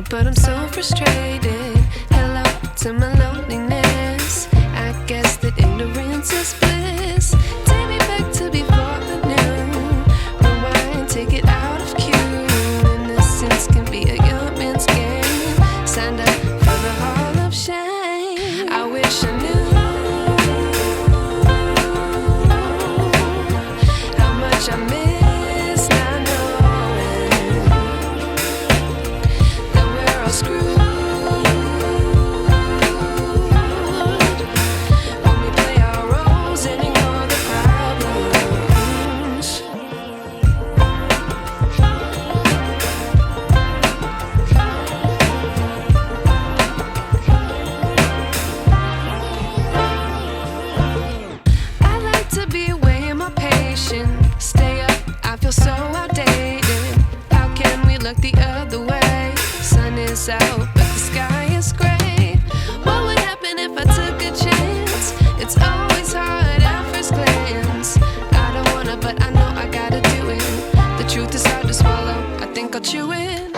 but I'm so frustrated. Hello to my loneliness. I guess that ignorance is bliss. Take me back to before I knew. Rewind, take it out of cue. Innocence can be a young man's game. Signed up for the hall of shame. I wish I knew how much I miss not knowing that we're all screwed when we play our roles and ignore the problems. I like to be away in my patience. Stay up, I feel so outdated. How can we look the other way? Sun is out, but the sky is gray. What would happen if I took a chance? It's always hard at first glance. I don't wanna, but I know I gotta do it. The truth is hard to swallow, I think I'll chew it.